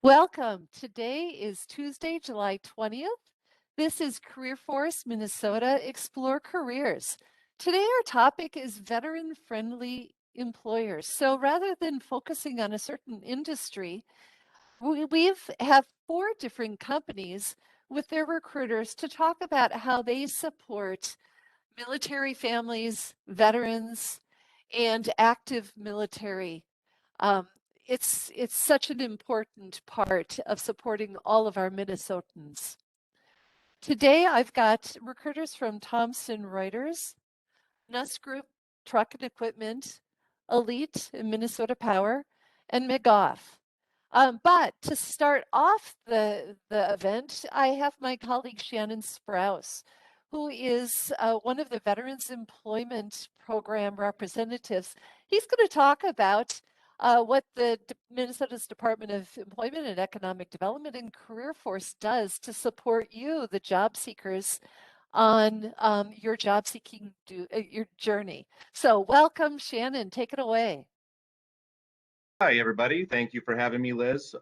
Welcome. Today is Tuesday, July 20th. This is Career Force Minnesota Explore Careers. Today our topic is veteran-friendly employers. So rather than focusing on a certain industry, we have 4 different companies with their recruiters to talk about how they support military families, veterans, and active military. Um, it's such an important part of supporting all of our Minnesotans. Today, I've got recruiters from Thomson Reuters, Nuss Group Truck and Equipment, Elite and Minnesota Power, and McGough. But to start off the event, I have my colleague Shannon Sprouse, who is one of the Veterans Employment Program representatives. He's going to talk about what the Minnesota's Department of Employment and Economic Development and Career Force does to support you, the job seekers, on your job seeking your journey. So welcome, Shannon. Take it away. Hi, everybody. Thank you for having me, Liz.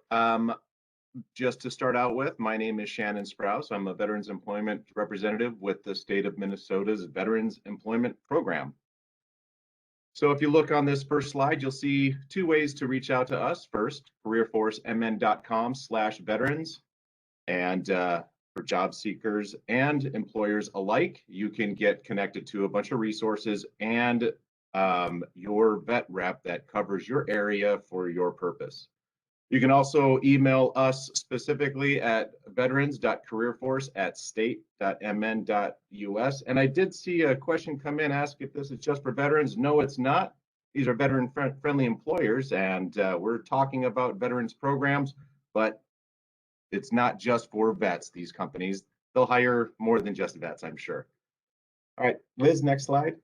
Just to start out with, my name is Shannon Sprouse. I'm a Veterans Employment Representative with the state of Minnesota's Veterans Employment Program. So if you look on this first slide, you'll see 2 ways to reach out to us. First, careerforcemn.com/veterans. And for job seekers and employers alike, you can get connected to a bunch of resources and your vet rep that covers your area for your purpose. You can also email us specifically at veterans.careerforce@state.mn.us. And I did see a question come in, ask if this is just for veterans. No, it's not. These are veteran-friendly employers, and we're talking about veterans programs, but it's not just for vets, these companies. They'll hire more than just vets, I'm sure. All right, Liz, next slide.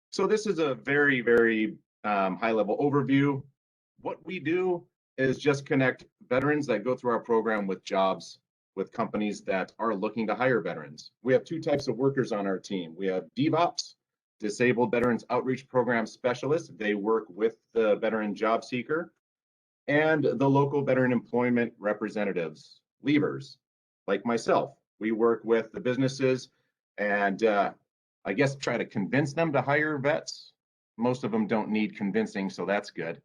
So this is a very, very high-level overview. What we do is just connect veterans that go through our program with jobs with companies that are looking to hire veterans. We have 2 types of workers on our team. We have DVOPs, Disabled Veterans Outreach Program Specialists. They work with the veteran job seeker, and the local veteran employment representatives, leavers, like myself. We work with the businesses and I guess try to convince them to hire vets. Most of them don't need convincing, so that's good.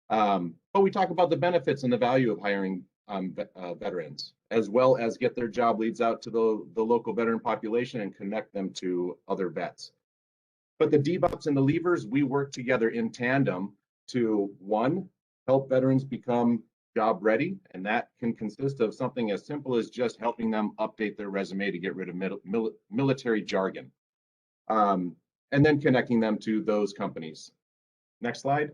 But we talk about the benefits and the value of hiring veterans, as well as get their job leads out to the local veteran population and connect them to other vets. But the DVOPs and the leavers, we work together in tandem to, 1, help veterans become job ready, and that can consist of something as simple as just helping them update their resume to get rid of military jargon, and then connecting them to those companies. Next slide.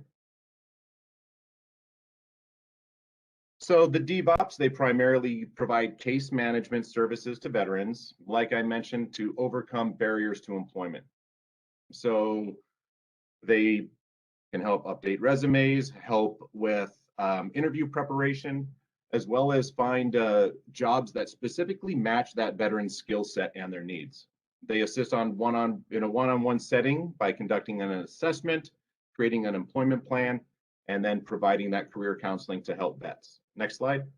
So the DVOPs, they primarily provide case management services to veterans, like I mentioned, to overcome barriers to employment. So they can help update resumes, help with interview preparation, as well as find jobs that specifically match that veteran's skill set and their needs. They assist in a one-on-one setting by conducting an assessment, creating an employment plan, and then providing that career counseling to help vets. Next slide.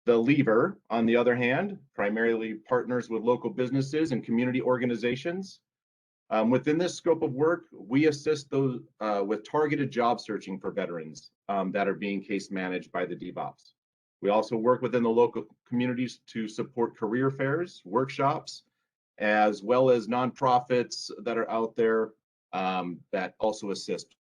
The leaver, on the other hand, primarily partners with local businesses and community organizations. Within this scope of work, we assist those with targeted job searching for veterans that are being case managed by the DVOPs. We also work within the local communities to support career fairs, workshops, as well as nonprofits that are out there that also assist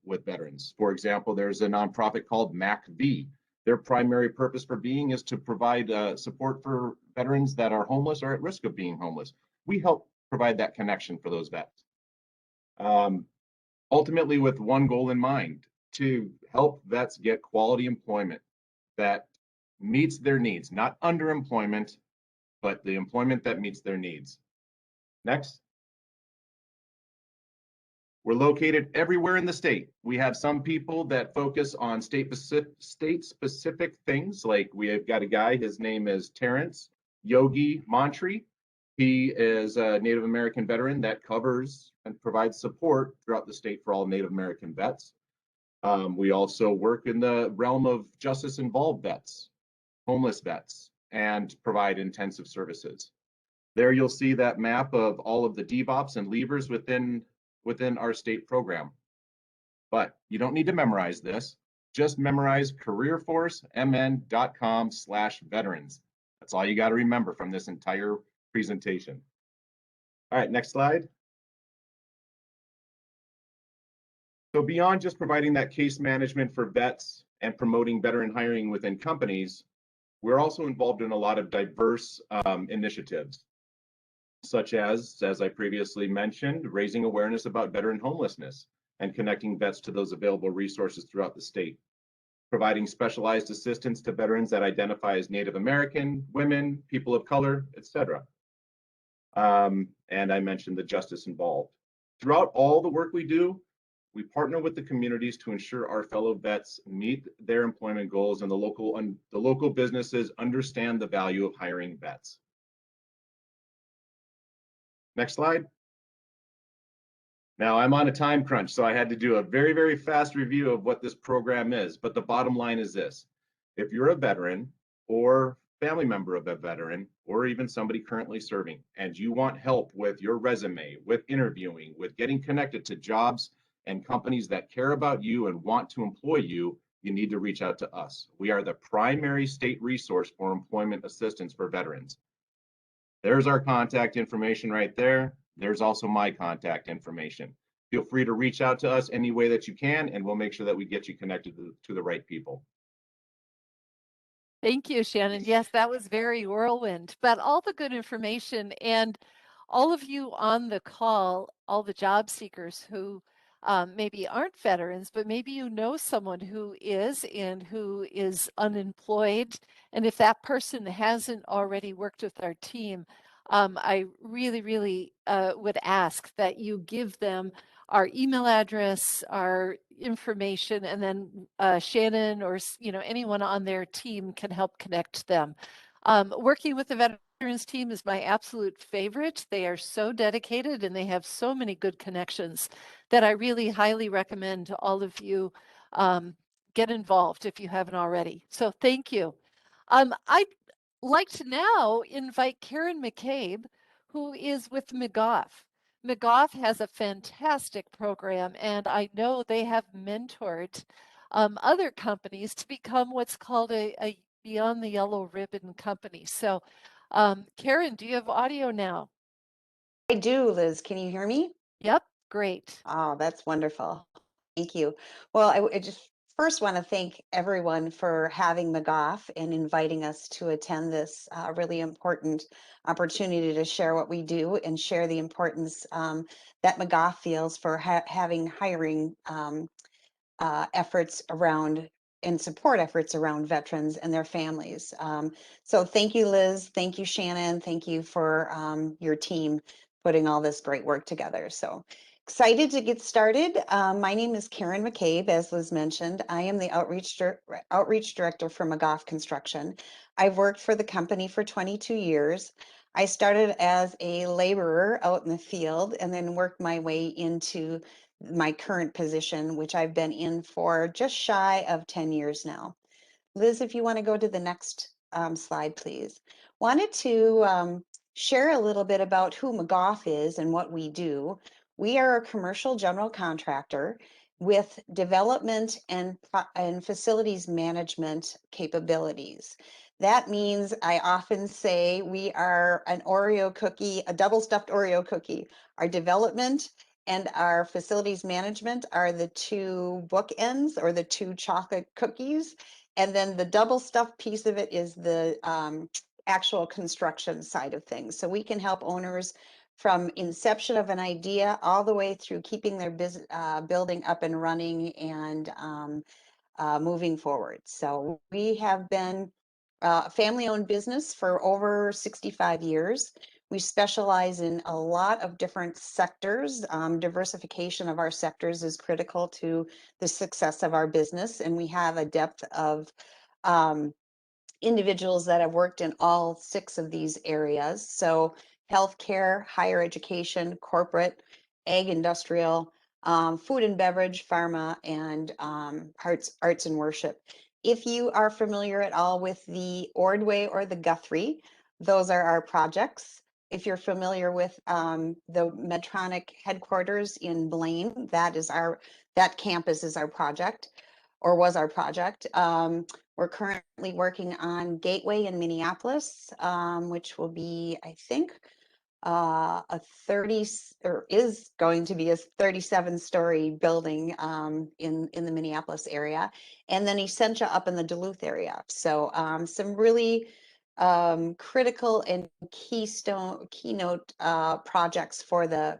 with veterans. For example, there's a nonprofit called McGough. Their primary purpose for being is to provide support for veterans that are homeless or at risk of being homeless. We help provide that connection for those vets. Ultimately, with one goal in mind, to help vets get quality employment that meets their needs, not underemployment, but the employment that meets their needs. Next. We're located everywhere in the state. We have some people that focus on state-specific things, like we have got a guy, his name is Terrence Yogi Montry. He is a Native American veteran that covers and provides support throughout the state for all Native American vets. We also work in the realm of justice-involved vets, homeless vets, and provide intensive services. There you'll see that map of all of the DBOPs and levers within our state program. But you don't need to memorize this. Just memorize careerforcemn.com/veterans. That's all you got to remember from this entire presentation. All right, next slide. So beyond just providing that case management for vets and promoting veteran hiring within companies, we're also involved in a lot of diverse initiatives, such as I previously mentioned, raising awareness about veteran homelessness and connecting vets to those available resources throughout the state, providing specialized assistance to veterans that identify as Native American, women, people of color, etc. And I mentioned the justice involved. Throughout all the work we do, we partner with the communities to ensure our fellow vets meet their employment goals and the local businesses understand the value of hiring vets. Next slide. Now I'm on a time crunch, so I had to do a very, very fast review of what this program is. But the bottom line is this: if you're a veteran or family member of a veteran, or even somebody currently serving, and you want help with your resume, with interviewing, with getting connected to jobs and companies that care about you and want to employ you, you need to reach out to us. We are the primary state resource for employment assistance for veterans. There's our contact information right there. There's also my contact information. Feel free to reach out to us any way that you can, and we'll make sure that we get you connected to the right people. Thank you, Shannon. Yes, that was very whirlwind, but all the good information, and all of you on the call, all the job seekers who maybe aren't veterans, but maybe you know someone who is and who is unemployed. And if that person hasn't already worked with our team, I really, really would ask that you give them our email address, our information, and then Shannon or anyone on their team can help connect them. Working with the veterans team is my absolute favorite. They are so dedicated and they have so many good connections that I really highly recommend all of you get involved if you haven't already. So thank you. I'd like to now invite Karen McCabe, who is with McGough. McGough has a fantastic program, and I know they have mentored other companies to become what's called a Beyond the Yellow Ribbon company. So, Karen, do you have audio now? I do, Liz. Can you hear me? Yep, great. Oh, that's wonderful. Thank you. Well, I just first want to thank everyone for having McGough and inviting us to attend this really important opportunity to share what we do and share the importance that McGough feels for having hiring efforts around and support efforts around veterans and their families. So thank you, Liz. Thank you, Shannon. Thank you for your team putting all this great work together. So excited to get started. My name is Karen McCabe, as Liz mentioned. I am the outreach director for McGough Construction. I've worked for the company for 22 years. I started as a laborer out in the field and then worked my way into my current position, which I've been in for just shy of 10 years now. Liz, if you want to go to the next slide, please. Wanted to share a little bit about who McGough is and what we do. We are a commercial general contractor with development and facilities management capabilities. That means I often say we are an Oreo cookie, a double stuffed Oreo cookie. Our development and our facilities management are the two bookends or the two chocolate cookies. And then the double stuffed piece of it is the actual construction side of things. So we can help owners from inception of an idea all the way through keeping their building up and running and moving forward. So we have been a family-owned business for over 65 years. We specialize in a lot of different sectors. Diversification of our sectors is critical to the success of our business, and we have a depth of individuals that have worked in all 6 of these areas. So healthcare, higher education, corporate, ag, industrial, food and beverage, pharma, and arts and worship. If you are familiar at all with the Ordway or the Guthrie, those are our projects. If you're familiar with the Medtronic headquarters in Blaine, that campus is our project, or was our project. We're currently working on Gateway in Minneapolis, which will be, I think, a 30 or is going to be a 37-story building in the Minneapolis area, and then Essentia up in the Duluth area. So some really critical and keynote projects for the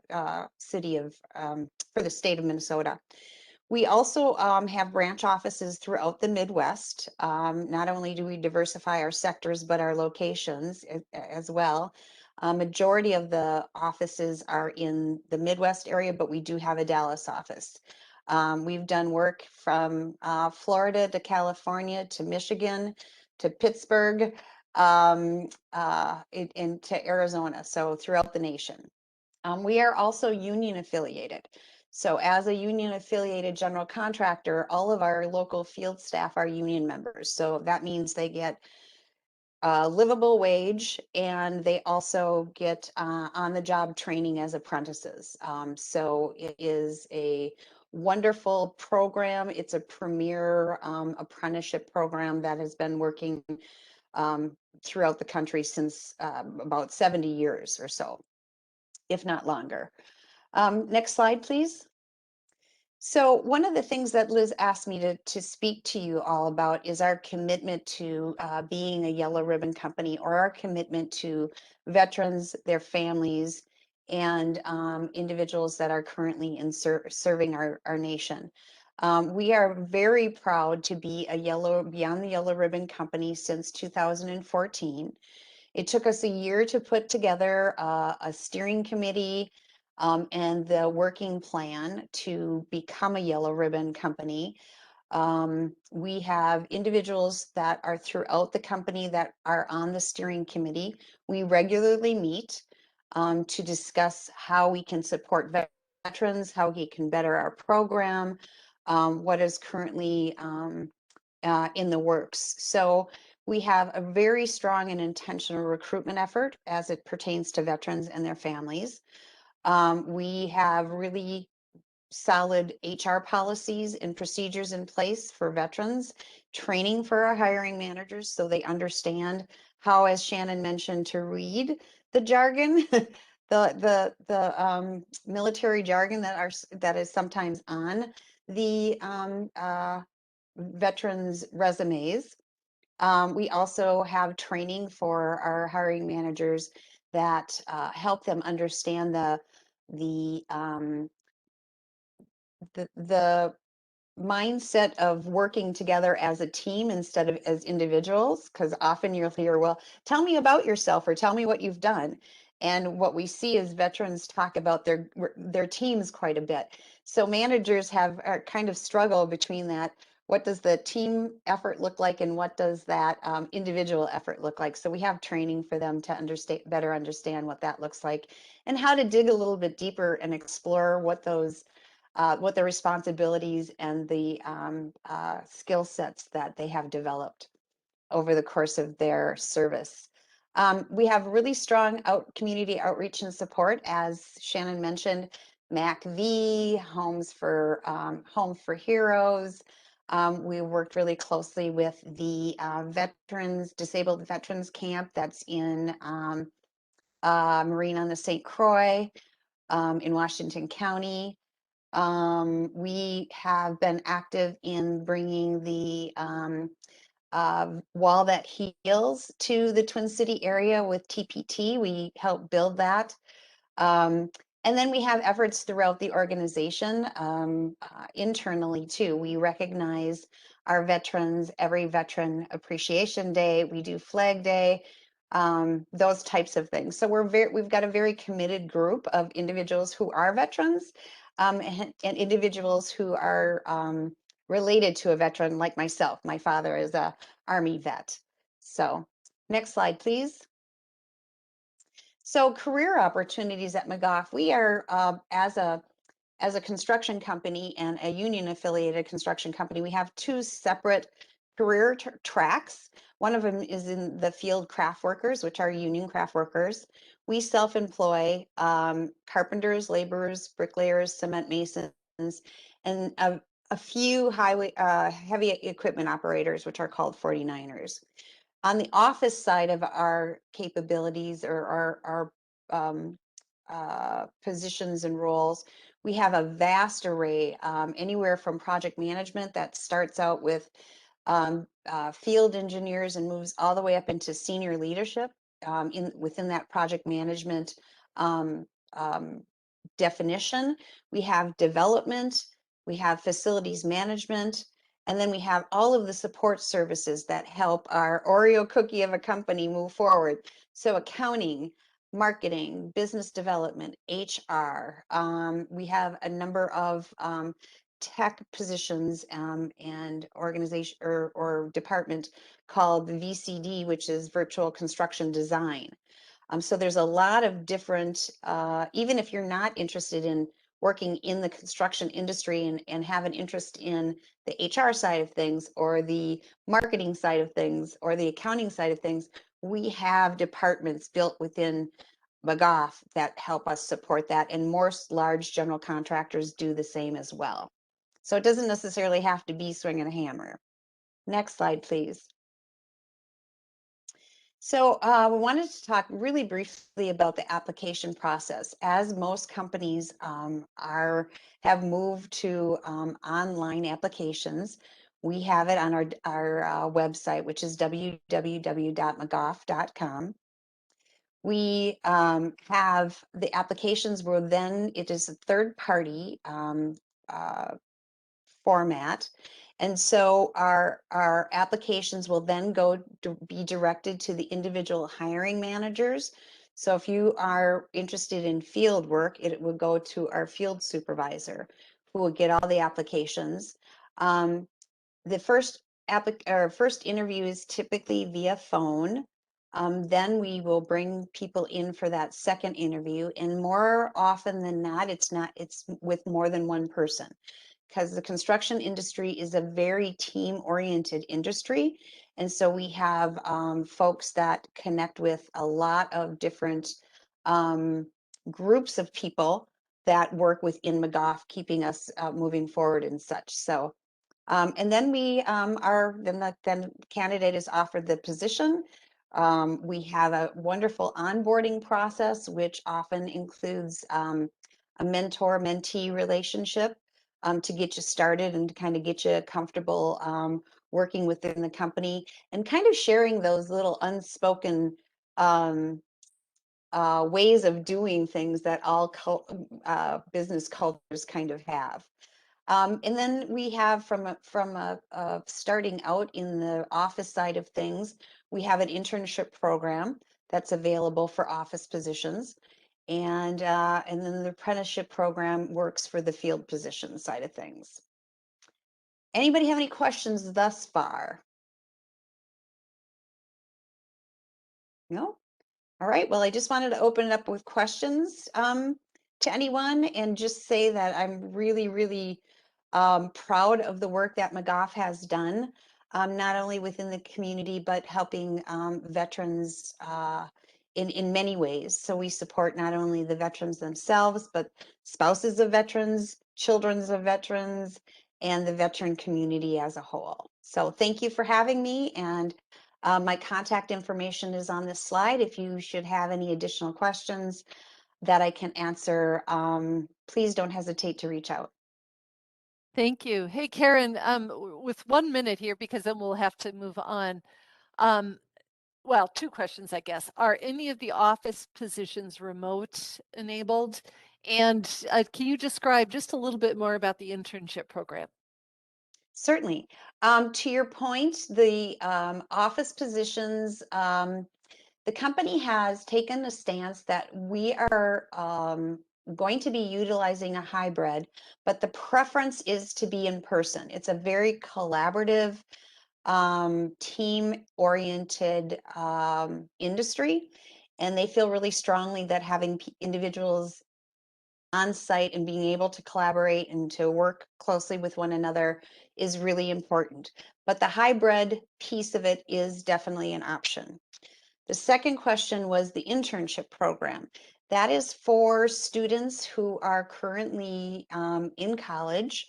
for the state of Minnesota. We also have branch offices throughout the Midwest. Not only do we diversify our sectors, but our locations as well. Majority of the offices are in the Midwest area, but we do have a Dallas office. We've done work from Florida to California to Michigan to Pittsburgh and to Arizona, so throughout the nation. We are also union affiliated. So as a union affiliated general contractor, all of our local field staff are union members. So that means they get a livable wage, and they also get on-the-job training as apprentices. So it is a wonderful program. It's a premier apprenticeship program that has been working throughout the country since about 70 years or so, if not longer. Next slide, please. So one of the things that Liz asked me to speak to you all about is our commitment to being a yellow ribbon company, or our commitment to veterans, their families, and individuals that are currently serving our nation. We are very proud to be a Beyond the Yellow Ribbon company since 2014. It took us a year to put together a steering committee and the working plan to become a yellow ribbon company. We have individuals that are throughout the company that are on the steering committee. We regularly meet to discuss how we can support veterans, how we can better our program, what is currently in the works. So we have a very strong and intentional recruitment effort as it pertains to veterans and their families. We have really solid HR policies and procedures in place for veterans, training for our hiring managers so they understand how, as Shannon mentioned, to read the jargon, the military jargon that is sometimes on the veterans' resumes. We also have training for our hiring managers that help them understand the mindset of working together as a team instead of as individuals, because often you'll hear, well, tell me about yourself or tell me what you've done. And what we see is veterans talk about their teams quite a bit. So managers have kind of struggle between that. What does the team effort look like, and what does that individual effort look like? So we have training for them to better understand what that looks like, and how to dig a little bit deeper and explore what the responsibilities and the skill sets that they have developed over the course of their service. We have really strong community outreach and support, as Shannon mentioned. McGough, Home for Heroes. We worked really closely with the disabled veterans camp that's in Marine on the St. Croix in Washington County. We have been active in bringing the Wall That Heals to the Twin City area with TPT. We helped build that. And then we have efforts throughout the organization internally too. We recognize our veterans every Veteran Appreciation Day. We do Flag Day, those types of things. So we've got a very committed group of individuals who are veterans and individuals who are related to a veteran like myself. My father is a Army vet. So next slide, please. So career opportunities at McGough, we are as a construction company and a union affiliated construction company, we have two separate career tracks. One of them is in the field craft workers, which are union craft workers. We self-employ carpenters, laborers, bricklayers, cement masons, and a few highway heavy equipment operators, which are called 49ers. On the office side of our capabilities or our positions and roles, we have a vast array, anywhere from project management that starts out with field engineers and moves all the way up into senior leadership within that project management um, um, definition. We have development, we have facilities management, and then we have all of the support services that help our Oreo cookie of a company move forward. So accounting, marketing, business development, HR. We have a number of tech positions and organization or department called the VCD, which is Virtual Construction Design. So there's a lot of different, even if you're not interested in working in the construction industry and have an interest in the HR side of things or the marketing side of things or the accounting side of things, we have departments built within McGough that help us support that, and more large general contractors do the same as well. So it doesn't necessarily have to be swinging a hammer. Next slide, please. So we wanted to talk really briefly about the application process. As most companies have moved to online applications, we have it on our website, which is www.mcgough.com. We have the applications where then it is a third party uh, format. And so our applications will then be directed to the individual hiring managers. So if you are interested in field work, it will go to our field supervisor who will get all the applications. The first interview is typically via phone. Then we will bring people in for that second interview, and more often than not, it's with more than one person, because the construction industry is a very team-oriented industry. And so we have folks that connect with a lot of different groups of people that work within McGough, keeping us moving forward and such. So, and then then the candidate is offered the position. We have a wonderful onboarding process, which often includes a mentor-mentee relationship to get you started and to kind of get you comfortable working within the company, and kind of sharing those little unspoken ways of doing things that all business cultures kind of have. And then we have from starting out in the office side of things, we have an internship program that's available for office positions. And then the apprenticeship program works for the field position side of things. Anybody have any questions thus far? No? All right, well, I just wanted to open it up with questions to anyone and just say that I'm really, really proud of the work that McGough has done, not only within the community, but helping veterans in many ways. So we support not only the veterans themselves, but spouses of veterans, children of veterans, and the veteran community as a whole. So thank you for having me, and my contact information is on this slide. If you should have any additional questions that I can answer, please don't hesitate to reach out. Thank you. Hey, Karen, with 1 minute here, because then we'll have to move on. Um, well, two questions, I guess. Are any of the office positions remote enabled? And can you describe just a little bit more about the internship program? Certainly. To your point, the office positions, the company has taken a stance that we are going to be utilizing a hybrid, but the preference is to be in person. It's a very collaborative, team-oriented industry. and they feel really strongly that having individuals on site and being able to collaborate and to work closely with one another is really important. But the hybrid piece of it is definitely an option. The second question was the internship program. That is for students who are currently in college,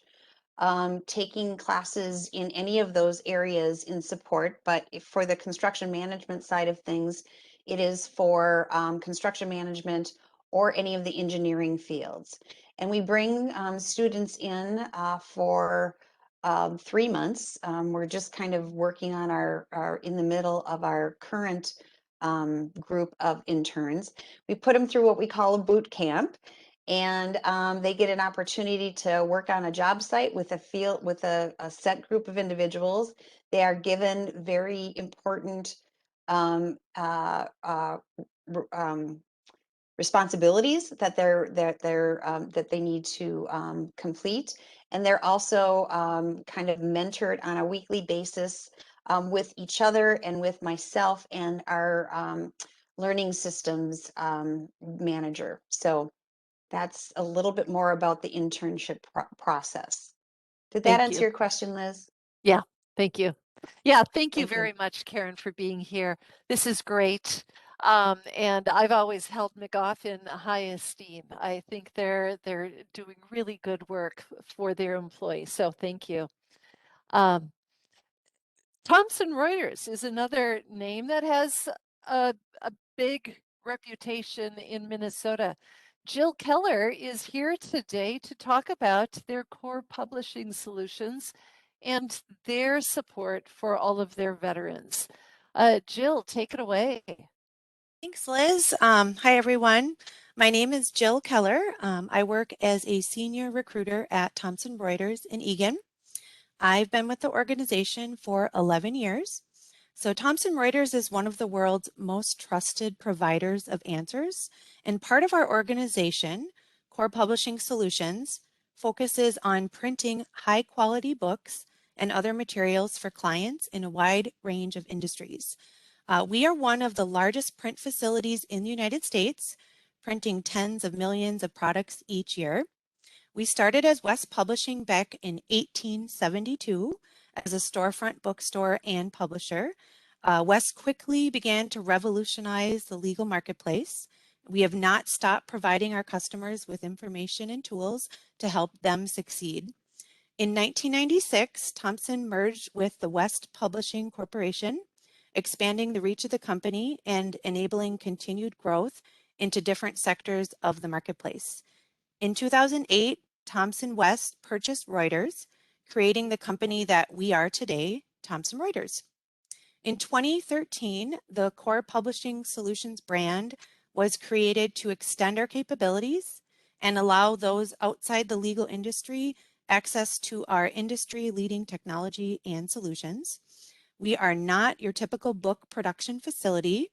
taking classes in any of those areas in support, but for the construction management side of things, it is for construction management or any of the engineering fields. And we bring students in for 3 months. We're just kind of working on our in the middle of our current group of interns. We put them through what we call a boot camp, and they get an opportunity to work on a job site with a set group of individuals. They are given very important um, uh, uh, responsibilities that they need to complete, and they're also kind of mentored on a weekly basis with each other and with myself and our learning systems manager. So that's a little bit more about the internship process. Did that Thank answer you. your question, Liz? Yeah, thank you. Yeah, thank you Thank you. very much, Karen, for being here. This is great. And I've always held McGough in high esteem. I think they're doing really good work for their employees. So thank you. Um, Thomson Reuters is another name that has a big reputation in Minnesota. Jill Keller is here today to talk about their core publishing solutions and their support for all of their veterans. Jill, take it away. Thanks, Liz. Hi, everyone. My name is Jill Keller. I work as a senior recruiter at Thomson Reuters in Eagan. I've been with the organization for 11 years. So Thomson Reuters is one of the world's most trusted providers of answers, and part of our organization, Core Publishing Solutions, focuses on printing high-quality books and other materials for clients in a wide range of industries. We are one of the largest print facilities in the United States, printing tens of millions of products each year. We started as West Publishing back in 1872 as a storefront bookstore and publisher. West quickly began to revolutionize the legal marketplace. We have not stopped providing our customers with information and tools to help them succeed. In 1996, Thomson merged with the West Publishing Corporation, expanding the reach of the company and enabling continued growth into different sectors of the marketplace. In 2008, Thomson West purchased Reuters, creating the company that we are today, Thomson Reuters. In 2013, the Core Publishing Solutions brand was created to extend our capabilities and allow those outside the legal industry access to our industry-leading technology and solutions. We are not your typical book production facility.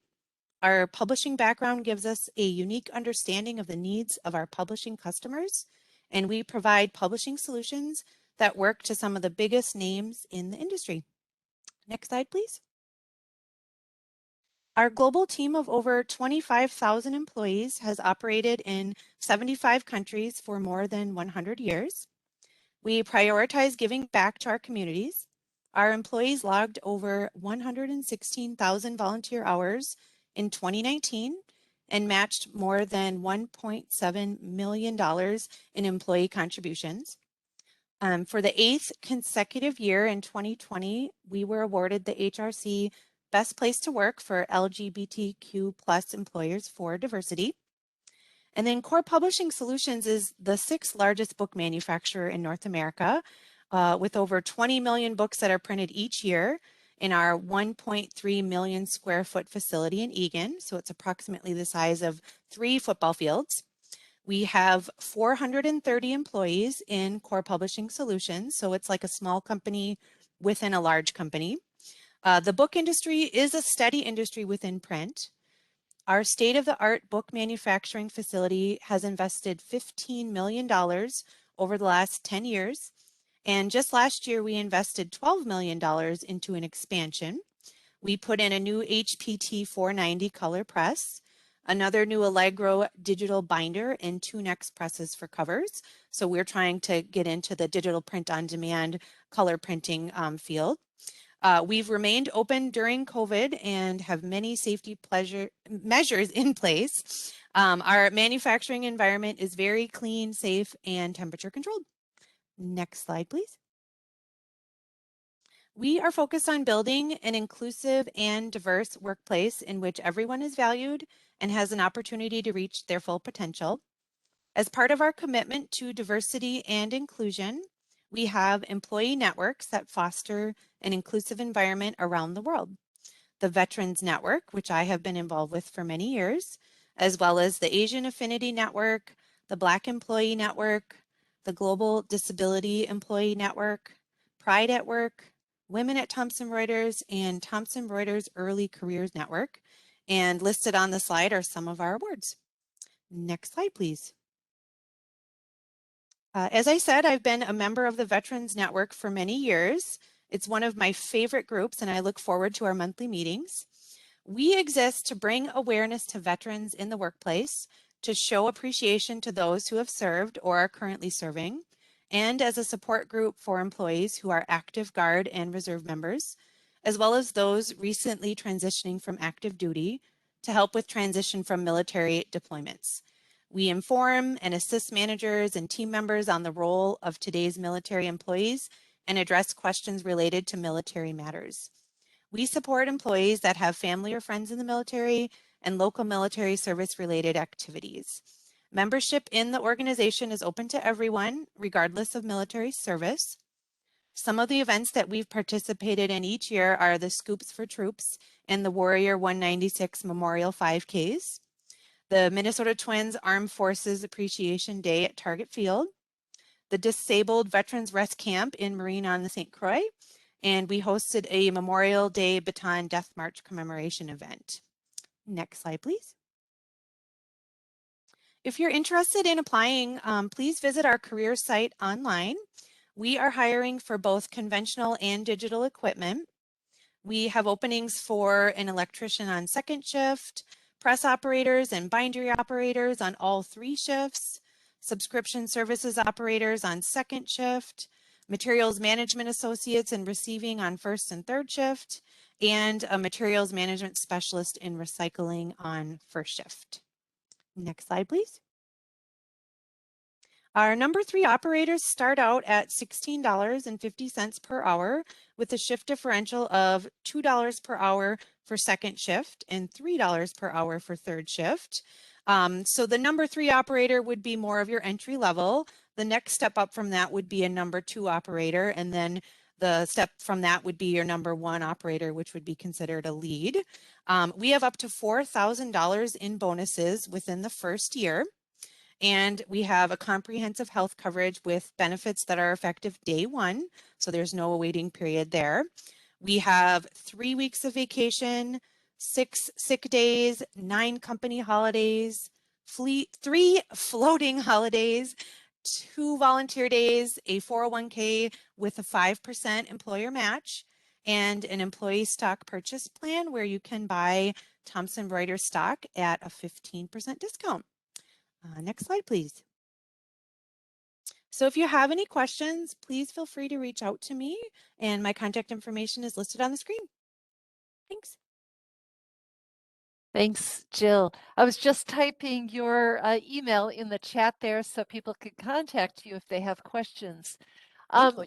Our publishing background gives us a unique understanding of the needs of our publishing customers, and we provide publishing solutions that work to some of the biggest names in the industry. Next slide, please. Our global team of over 25,000 employees has operated in 75 countries for more than 100 years. We prioritize giving back to our communities. Our employees logged over 116,000 volunteer hours in 2019 and matched more than $1.7 million in employee contributions. For the 8th consecutive year in 2020, we were awarded the HRC Best Place to Work for LGBTQ plus employers for diversity. And then Core Publishing Solutions is the 6th largest book manufacturer in North America, with over 20 million books that are printed each year in our 1.3 million square foot facility in Eagan. So it's approximately the size of 3 football fields. We have 430 employees in Core Publishing Solutions, so it's like a small company within a large company. The book industry is a steady industry within print. Our state-of-the-art book manufacturing facility has invested $15 million over the last 10 years. And just last year, we invested $12 million into an expansion. We put in a new HPT 490 color press. another new Allegro digital binder, and 2 Next presses for covers. So we're trying to get into the digital print on demand color printing field. We've remained open during COVID and have many safety measures in place. Our manufacturing environment is very clean, safe, and temperature controlled. Next slide, please. We are focused on building an inclusive and diverse workplace in which everyone is valued and has an opportunity to reach their full potential. As part of our commitment to diversity and inclusion, we have employee networks that foster an inclusive environment around the world. The Veterans Network, which I have been involved with for many years, as well as the Asian Affinity Network, the Black Employee Network, the Global Disability Employee Network, Pride at Work, Women at Thomson Reuters, and Thomson Reuters Early Careers Network. And listed on the slide are some of our awards. Next slide, please. As I said, I've been a member of the Veterans Network for many years. It's one of my favorite groups, and I look forward to our monthly meetings. We exist to bring awareness to veterans in the workplace, to show appreciation to those who have served or are currently serving, and as a support group for employees who are active Guard and Reserve members, as well as those recently transitioning from active duty to help with transition from military deployments. We inform and assist managers and team members on the role of today's military employees and address questions related to military matters. We support employees that have family or friends in the military and local military service related activities. Membership in the organization is open to everyone, regardless of military service. Some of the events that we've participated in each year are the Scoops for Troops and the Warrior 196 Memorial 5Ks, the Minnesota Twins Armed Forces Appreciation Day at Target Field, the Disabled Veterans Rest Camp in Marine on the St. Croix, and we hosted a Memorial Day Baton Death March commemoration event. Next slide, please. If you're interested in applying, please visit our career site online. We are hiring for both conventional and digital equipment. We have openings for an electrician on second shift, press operators and bindery operators on all 3 shifts, subscription services operators on second shift, materials management associates and receiving on first and third shift, and a materials management specialist in recycling on first shift. Next slide, please. Our number 3 operators start out at $16.50 per hour with a shift differential of $2 per hour for second shift and $3 per hour for third shift. So the number 3 operator would be more of your entry level. The next step up from that would be a number 2 operator, and then the step from that would be your number 1 operator, which would be considered a lead. We have up to $4,000 in bonuses within the first year. And we have a comprehensive health coverage with benefits that are effective day 1. So there's no waiting period there. We have 3 weeks of vacation, 6 sick days, 9 company holidays, 3 floating holidays, 2 volunteer days, a 401k with a 5% employer match, and an employee stock purchase plan where you can buy Thomson Reuters stock at a 15% discount. Next slide, please. So if you have any questions, please feel free to reach out to me, and my contact information is listed on the screen. Thanks. Thanks, Jill. I was just typing your email in the chat there so people could contact you if they have questions.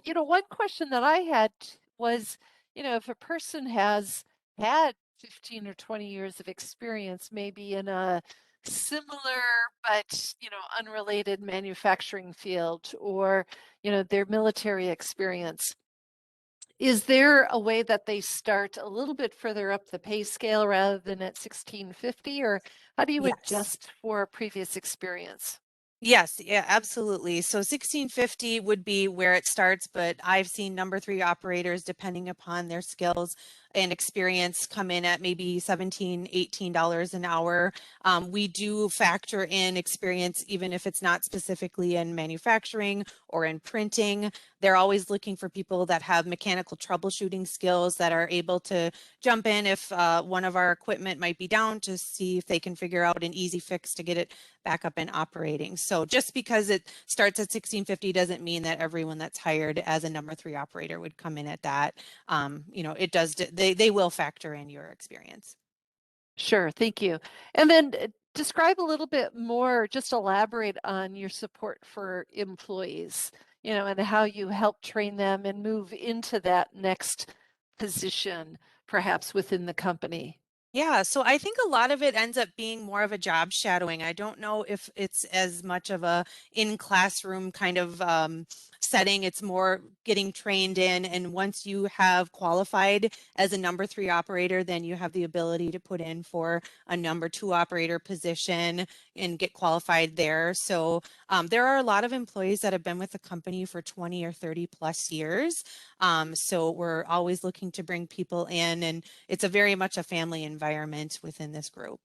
You know, one question that I had was, you know, if a person has had 15 or 20 years of experience, maybe in a similar but, you know, unrelated manufacturing field, or, you know, their military experience, is there a way that they start a little bit further up the pay scale rather than at 1650, or how do you adjust for previous experience? Yes, yeah, absolutely. So 1650 would be where it starts, but I've seen number 3 operators, depending upon their skills, and experience come in at maybe $17, $18 an hour. We do factor in experience, even if it's not specifically in manufacturing or in printing. They're always looking for people that have mechanical troubleshooting skills, that are able to jump in if one of our equipment might be down, to see if they can figure out an easy fix to get it back up and operating. So just because it starts at $16.50 doesn't mean that everyone that's hired as a number 3 operator would come in at that. You know, it does, they will factor in your experience. Sure, thank you. And then describe a little bit more, just elaborate on your support for employees, you know, and how you help train them and move into that next position, perhaps within the company. Yeah, so I think a lot of it ends up being more of a job shadowing. I don't know if it's as much of a in classroom kind of setting. It's more getting trained in, and once you have qualified as a number 3 operator, then you have the ability to put in for a number 2 operator position and get qualified there. So there are a lot of employees that have been with the company for 20 or 30 plus years. So we're always looking to bring people in, and it's a very much a family environment within this group.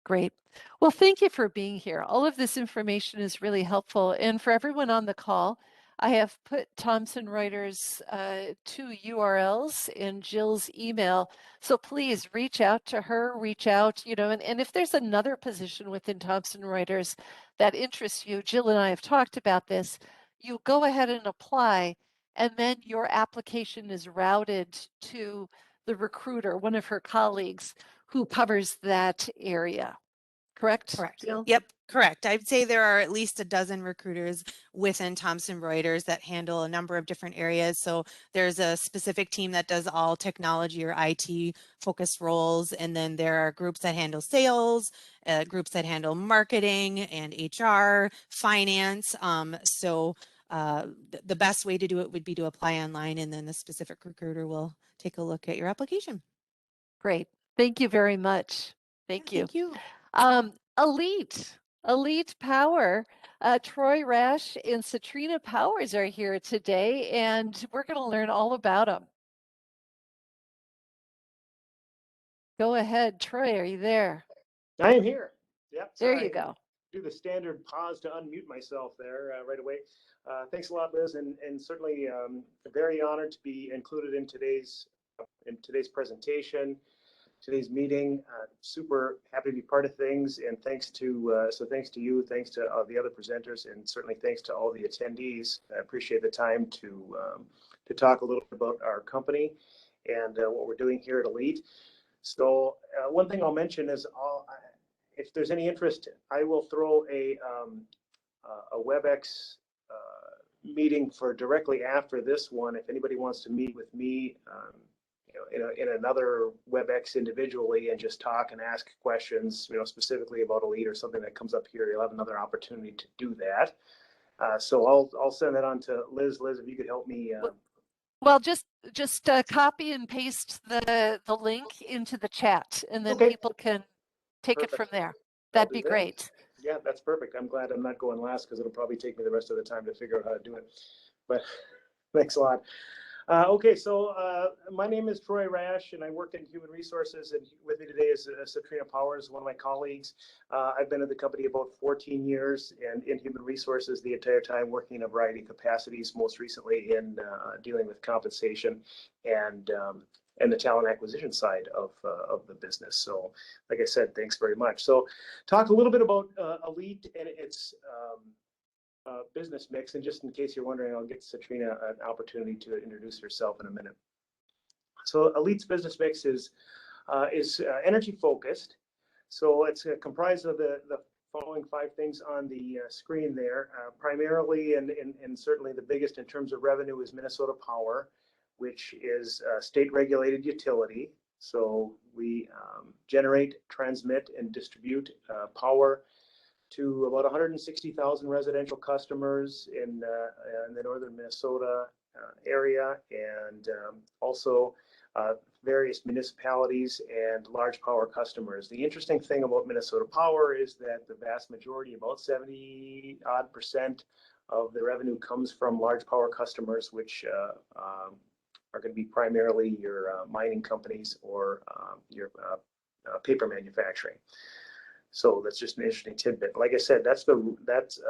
Great. Well, thank you for being here. All of this information is really helpful. And for everyone on the call, I have put Thomson Reuters' 2 URLs in Jill's email. So please reach out to her, reach out, you know, and if there's another position within Thomson Reuters that interests you, Jill and I have talked about this, you go ahead and apply, and then your application is routed to the recruiter, one of her colleagues who covers that area. Correct, Correct. Jill? Yep, correct. I'd say there are at least a dozen recruiters within Thomson Reuters that handle a number of different areas. So there's a specific team that does all technology or IT focused roles. And then there are groups that handle sales, groups that handle marketing and HR, finance. The best way to do it would be to apply online, and then the specific recruiter will take a look at your application. Great. Thank you very much. Thank you. Thank you. Elite Power, Troy Rash and Satrina Powers are here today, and we're going to learn all about them. Go ahead, Troy, are you there? I am here. Yep. There Sorry, you go. do the standard pause to unmute myself there right away. Thanks a lot, Liz, and certainly very honored to be included in today's presentation, today's meeting. Super happy to be part of things, and thanks to you, thanks to the other presenters, and certainly thanks to all the attendees. I appreciate the time to talk a little bit about our company and what we're doing here at Elite. So one thing I'll mention is if there's any interest, I will throw a WebEx meeting for directly after this one. If anybody wants to meet with me, you know, in another WebEx individually and just talk and ask questions, you know, specifically about Elite or something that comes up here, you'll have another opportunity to do that. So I'll send that on to Liz. Liz, if you could help me. Well, just copy and paste the link into the chat, and then Okay. people can take Perfect. it from there. I'll That'd do be that. great. Yeah, that's perfect. I'm glad I'm not going last because it'll probably take me the rest of the time to figure out how to do it. But thanks a lot. Okay, so my name is Troy Rash, and I work in human resources. And with me today is Satrina Powers, one of my colleagues. I've been at the company about 14 years, and in human resources the entire time, working in a variety of capacities. Most recently in dealing with compensation and the talent acquisition side of the business. So, like I said, thanks very much. So, talk a little bit about Elite and its business mix, and just in case you're wondering, I'll get Satrina an opportunity to introduce herself in a minute. So Elite's business mix is energy focused. So it's comprised of the following 5 things on the screen there. Primarily, and certainly the biggest in terms of revenue, is Minnesota Power, which is a state-regulated utility. So we generate, transmit, and distribute power to about 160,000 residential customers in the northern Minnesota area, and also various municipalities and large power customers. The interesting thing about Minnesota Power is that the vast majority, about 70% of the revenue, comes from large power customers, which are going to be primarily your mining companies or your paper manufacturing. So that's just an interesting tidbit. Like I said, that's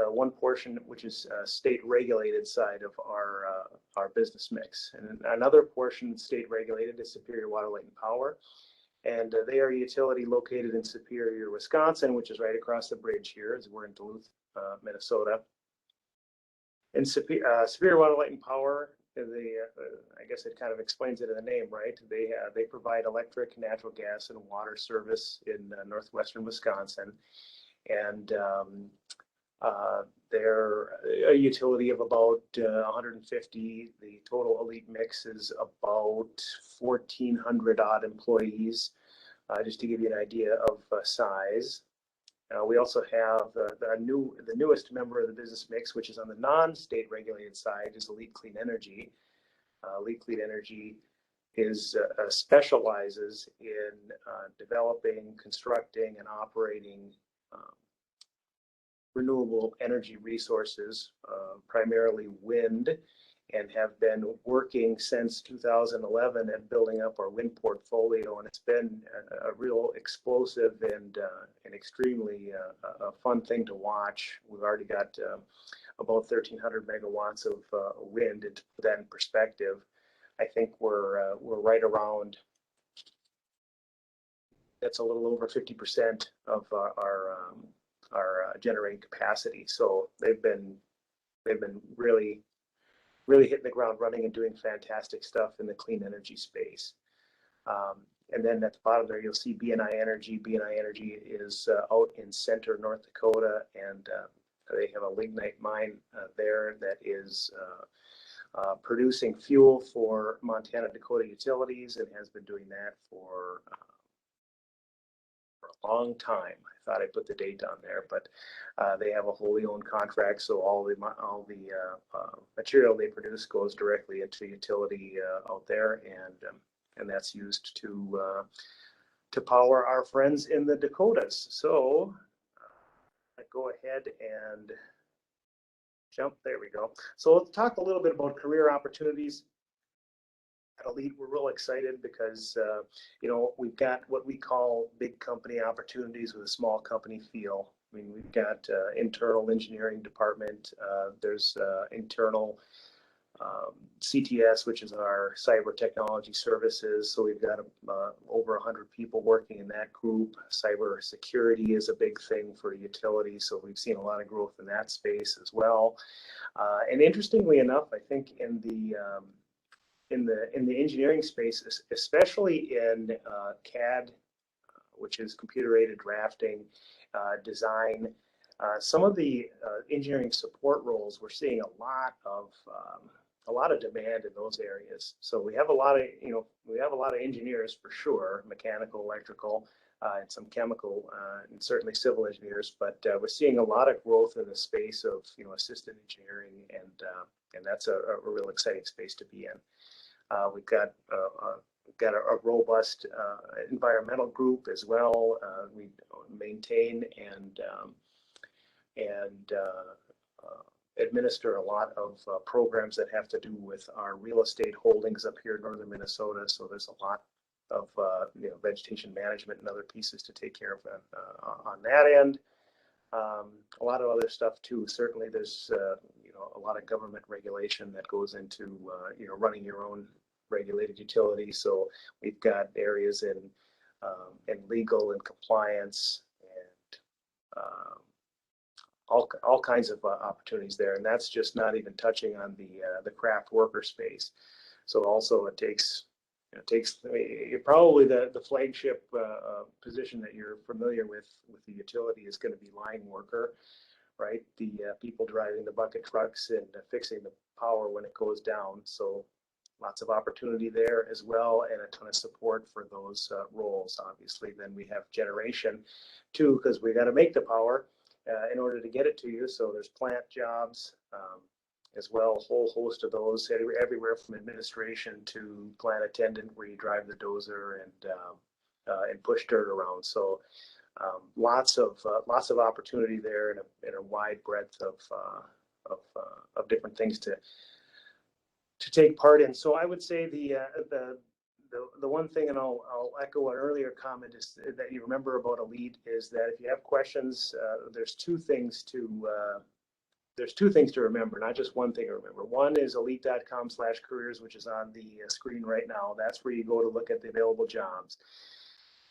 one portion which is state regulated side of our business mix, and another portion state regulated is Superior Water, Light, and Power, and they are a utility located in Superior, Wisconsin, which is right across the bridge here, as we're in Duluth, Minnesota. And Superior Water, Light, and Power, I guess it kind of explains it in the name, right? They provide electric, natural gas, and water service in northwestern Wisconsin, and they're a utility of about 150. The total elite mix is about 1,400 odd employees, just to give you an idea of size. We also have the newest member of the business mix, which is on the non-state regulated side, is Elite Clean Energy. Elite Clean Energy specializes in developing, constructing, and operating renewable energy resources, primarily wind, and have been working since 2011 at building up our wind portfolio. And it's been a real explosive and extremely a fun thing to watch. We've already got about 1,300 megawatts of wind. And to put that in perspective, I think we're right around, that's a little over 50% of our generating capacity. So they've been really hitting the ground running and doing fantastic stuff in the clean energy space. And then at the bottom there, you'll see BNI Energy. BNI Energy is out in Center, North Dakota, and they have a lignite mine there that is producing fuel for Montana Dakota utilities, and has been doing that for a long time. I thought I put the date on there, but they have a wholly owned contract, so all the material they produce goes directly into the utility out there, and that's used to power our friends in the Dakotas. So I go ahead and jump. There we go. So let's talk a little bit about career opportunities. At Elite, we're real excited because we've got what we call big company opportunities with a small company feel. I mean, we've got internal engineering department. There's internal CTS, which is our cyber technology services. So we've got over 100 people working in that group. Cyber security is a big thing for utilities, so we've seen a lot of growth in that space as well. And interestingly enough, I think in the engineering space, especially in CAD, which is computer-aided drafting, design, some of the engineering support roles, we're seeing a lot of demand in those areas. So we have a lot of engineers for sure, mechanical, electrical, and some chemical, and certainly civil engineers. But we're seeing a lot of growth in the space of assistant engineering, and that's a real exciting space to be in. We've got a robust environmental group as well. We maintain and administer a lot of programs that have to do with our real estate holdings up here in northern Minnesota. So there's a lot of vegetation management and other pieces to take care of on that end. A lot of other stuff too. Certainly, there's a lot of government regulation that goes into running your own regulated utility. So we've got areas in legal and compliance and all kinds of opportunities there, and that's just not even touching on the craft worker space. So also it takes probably the flagship position that you're familiar with the utility is going to be line worker, right? The people driving the bucket trucks and fixing the power when it goes down. So lots of opportunity there as well, and a ton of support for those roles. Obviously, then we have generation too, because we got to make the power in order to get it to you. So there's plant jobs as well, a whole host of those, everywhere from administration to plant attendant, where you drive the dozer and push dirt around. So lots of opportunity there, and a wide breadth of different things to take part in. So I would say the one thing, and I'll echo an earlier comment, is that you remember about Elite is that if you have questions, there's two things to remember, not just one thing to remember. One is elite.com/careers, which is on the screen right now. That's where you go to look at the available jobs.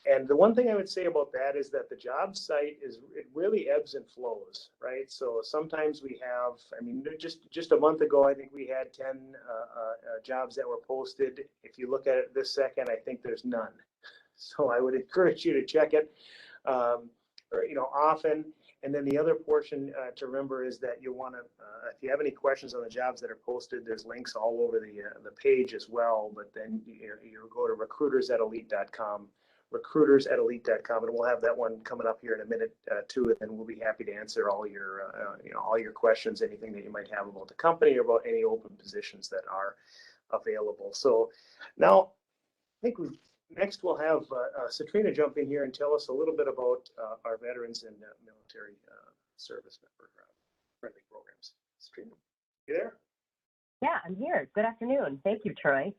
And the one thing I would say about that is that the job site it really ebbs and flows, right? So sometimes we have, I mean, just a month ago, I think we had 10 jobs that were posted. If you look at it this second, I think there's none. So I would encourage you to check it, often. And then the other portion to remember is that you want to, if you have any questions on the jobs that are posted, there's links all over the page as well. But then you go to recruiters@elite.com. recruiters@elite.com, and we'll have that one coming up here in a minute too, and we'll be happy to answer all your questions, anything that you might have about the company or about any open positions that are available. So now I think next we'll have Satrina jump in here and tell us a little bit about our veterans and military service member friendly programs. Satrina, you there? Yeah, I'm here. Good afternoon. Thank you, Troy.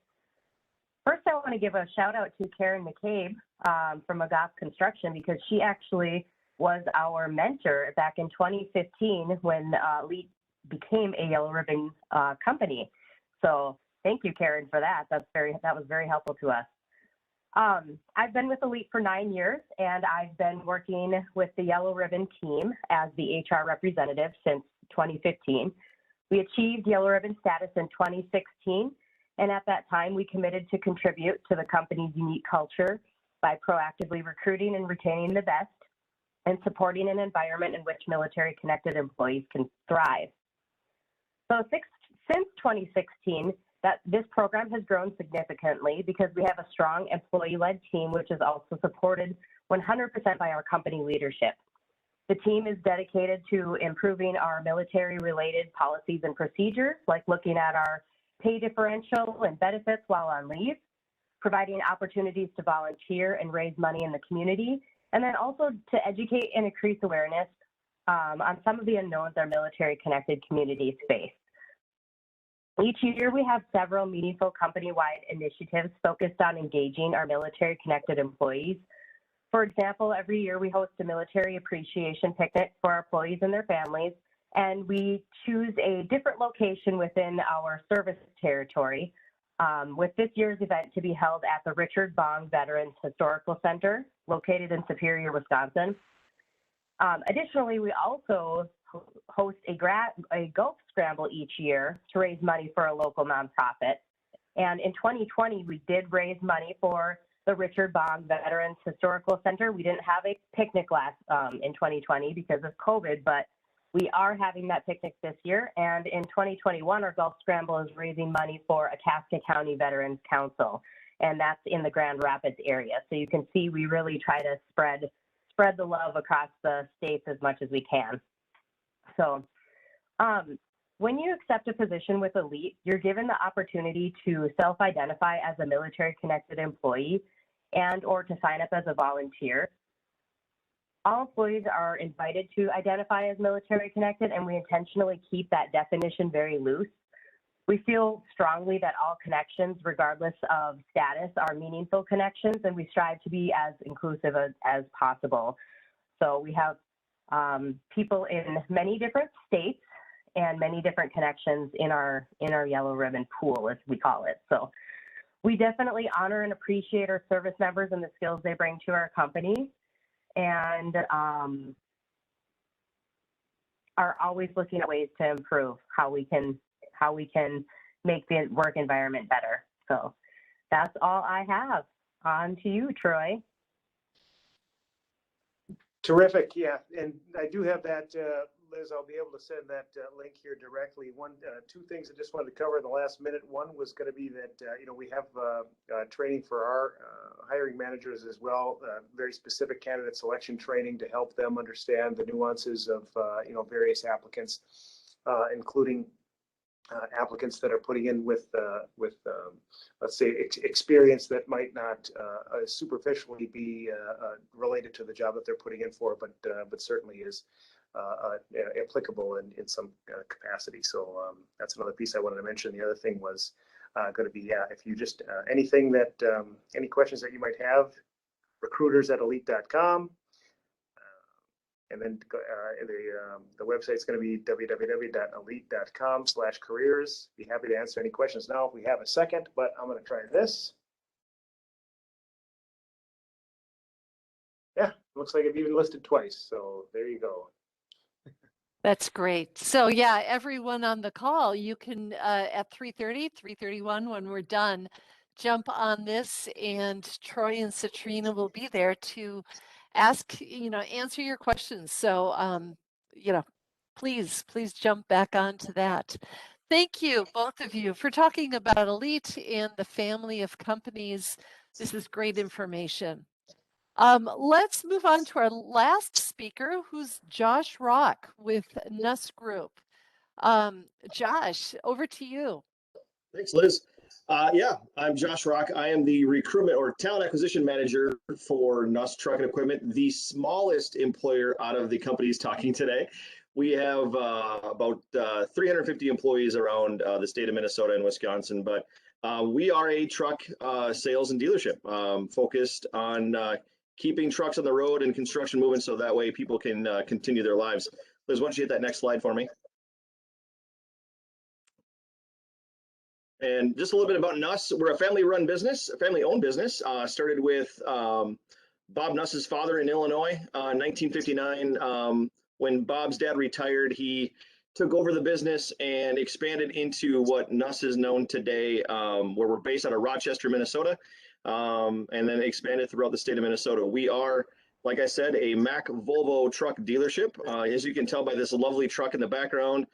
First, I want to give a shout out to Karen McCabe from McGough Construction, because she actually was our mentor back in 2015 when Elite became a Yellow Ribbon company. So thank you, Karen, for that. That was very helpful to us. I've been with Elite for 9 years, and I've been working with the Yellow Ribbon team as the HR representative since 2015. We achieved Yellow Ribbon status in 2016. And at that time, we committed to contribute to the company's unique culture by proactively recruiting and retaining the best and supporting an environment in which military-connected employees can thrive. So since 2016, this program has grown significantly because we have a strong employee-led team, which is also supported 100% by our company leadership. The team is dedicated to improving our military-related policies and procedures, like looking at our pay differential and benefits while on leave, providing opportunities to volunteer and raise money in the community, and then also to educate and increase awareness on some of the unknowns our military-connected communities face. Each year, we have several meaningful company-wide initiatives focused on engaging our military-connected employees. For example, every year we host a military appreciation picnic for our employees and their families, and we choose a different location within our service territory, with this year's event to be held at the Richard Bong Veterans Historical Center, located in Superior, Wisconsin. Additionally, we also host a golf scramble each year to raise money for a local nonprofit. And in 2020, we did raise money for the Richard Bong Veterans Historical Center. We didn't have a picnic in 2020 because of COVID, but we are having that picnic this year, and in 2021, our golf scramble is raising money for Itasca County Veterans Council, and that's in the Grand Rapids area. So you can see we really try to spread the love across the states as much as we can. So when you accept a position with Elite, you're given the opportunity to self-identify as a military-connected employee and or to sign up as a volunteer. All employees are invited to identify as military connected, and we intentionally keep that definition very loose. We feel strongly that all connections, regardless of status, are meaningful connections, and we strive to be as inclusive as possible. So we have people in many different states and many different connections in our Yellow Ribbon pool, as we call it. So we definitely honor and appreciate our service members and the skills they bring to our company, and are always looking at ways to improve how we can make the work environment better. So that's all I have. On to you, Troy. Terrific, yeah, and I do have that, Liz. I'll be able to send that link here directly. Two things I just wanted to cover in the last minute. One was going to be that we have training for our hiring managers as well, very specific candidate selection training to help them understand the nuances of various applicants, including applicants that are putting in with let's say experience that might not superficially be related to the job that they're putting in for, but certainly is applicable in some capacity. So that's another piece I wanted to mention. The other thing was going to be, if you just anything that any questions that you might have, recruiters@elite.com. And then the website's going to be www.elite.com/careers. Be happy to answer any questions now if we have a second, but I'm going to try this. Yeah, looks like I've even listed twice. So there you go. That's great. So yeah, everyone on the call, you can at 3:30, 3:31 when we're done, jump on this, and Troy and Citrina will be there to ask, answer your questions. So please jump back onto that. Thank you, both of you, for talking about Elite and the family of companies. This is great information. Let's move on to our last speaker, who's Josh Rock with Nuss Group. Josh, over to you. Thanks, Liz. Yeah, I'm Josh Rock. I am the recruitment or talent acquisition manager for Nuss Truck and Equipment, the smallest employer out of the companies talking today. We have about 350 employees around the state of Minnesota and Wisconsin, but we are a truck sales and dealership focused on keeping trucks on the road and construction moving so that way people can continue their lives. Liz, why don't you hit that next slide for me? And just a little bit about Nuss. We're a family-run business, a family-owned business. Started with Bob Nuss's father in Illinois, 1959. When Bob's dad retired, he took over the business and expanded into what Nuss is known today, where we're based out of Rochester, Minnesota, and then expanded throughout the state of Minnesota. We are, like I said, a Mack Volvo truck dealership. As you can tell by this lovely truck in the background,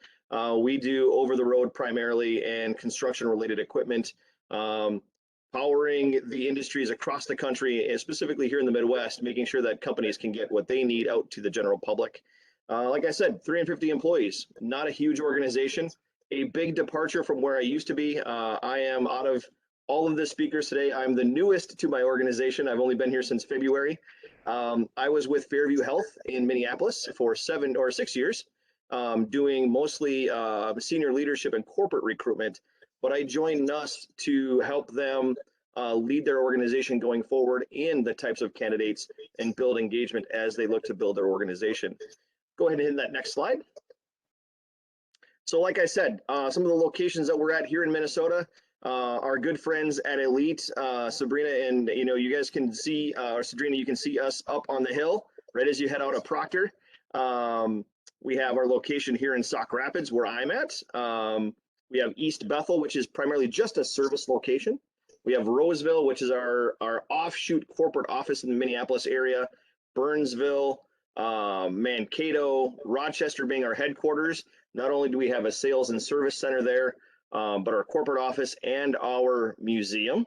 we do over-the-road primarily and construction-related equipment, powering the industries across the country, and specifically here in the Midwest, making sure that companies can get what they need out to the general public. Like I said, 350 employees, not a huge organization, a big departure from where I used to be. I am, out of all of the speakers today, I'm the newest to my organization. I've only been here since February. I was with Fairview Health in Minneapolis for 7 or 6 years. Doing mostly senior leadership and corporate recruitment, but I joined Nuss to help them lead their organization going forward in the types of candidates and build engagement as they look to build their organization. Go ahead and hit that next slide. So like I said, some of the locations that we're at here in Minnesota, our good friends at Elite, Sabrina, and you guys can see, or Sabrina, you can see us up on the hill right as you head out of Proctor. We have our location here in Sauk Rapids, where I'm at. We have East Bethel, which is primarily just a service location. We have Roseville, which is our offshoot corporate office in the Minneapolis area. Burnsville, Mankato, Rochester being our headquarters. Not only do we have a sales and service center there, but our corporate office and our museum.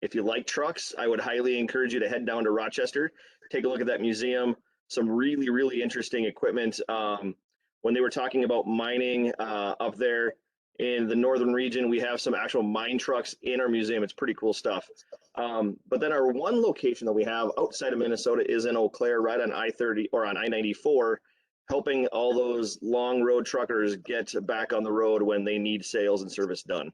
If you like trucks, I would highly encourage you to head down to Rochester, take a look at that museum. Some really, really interesting equipment. When they were talking about mining up there in the northern region, we have some actual mine trucks in our museum. It's pretty cool stuff. But then our one location that we have outside of Minnesota is in Eau Claire, right on I-30 or on I-94, helping all those long road truckers get back on the road when they need sales and service done.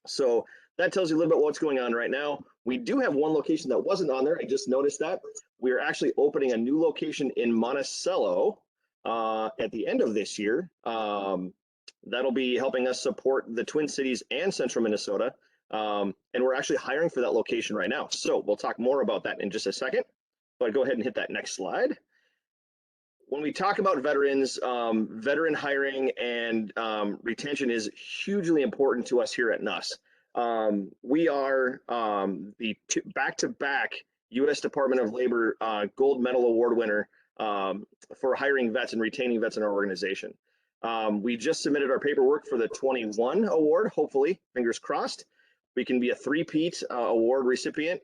So that tells you a little bit what's going on right now. We do have one location that wasn't on there. I just noticed that. We are actually opening a new location in Monticello at the end of this year. That'll be helping us support the Twin Cities and Central Minnesota. And we're actually hiring for that location right now. So we'll talk more about that in just a second. But go ahead and hit that next slide. When we talk about veterans, veteran hiring and retention is hugely important to us here at Nuss. We are the back-to-back U.S. Department of Labor Gold Medal Award winner for hiring vets and retaining vets in our organization. We just submitted our paperwork for the 21 award, hopefully, fingers crossed. We can be a three-peat award recipient.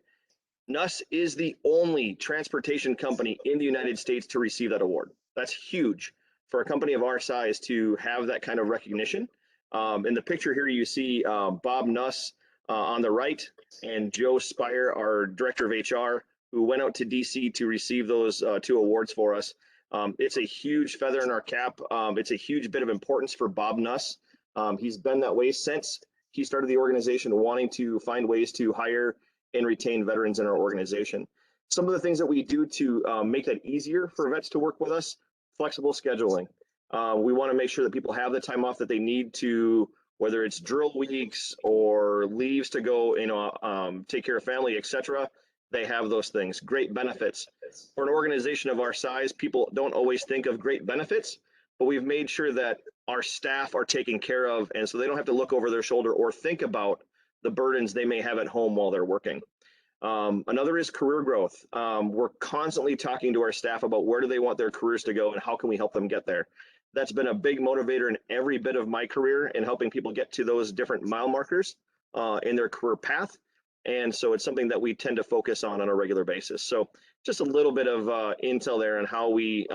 Nuss is the only transportation company in the United States to receive that award. That's huge for a company of our size to have that kind of recognition. In the picture here, you see Bob Nuss on the right and Joe Spire, our director of HR, who went out to DC to receive those 2 awards for us. It's a huge feather in our cap. It's a huge bit of importance for Bob Nuss. He's been that way since he started the organization, wanting to find ways to hire and retain veterans in our organization. Some of the things that we do to make that easier for vets to work with us: flexible scheduling. We want to make sure that people have the time off that they need to, whether it's drill weeks or leaves to go, take care of family, etc. They have those things. Great benefits. For an organization of our size, people don't always think of great benefits, but we've made sure that our staff are taken care of, and so they don't have to look over their shoulder or think about the burdens they may have at home while they're working. Another is career growth. We're constantly talking to our staff about where do they want their careers to go and how can we help them get there. That's been a big motivator in every bit of my career in helping people get to those different mile markers in their career path. And so it's something that we tend to focus on a regular basis. So just a little bit of intel there on how we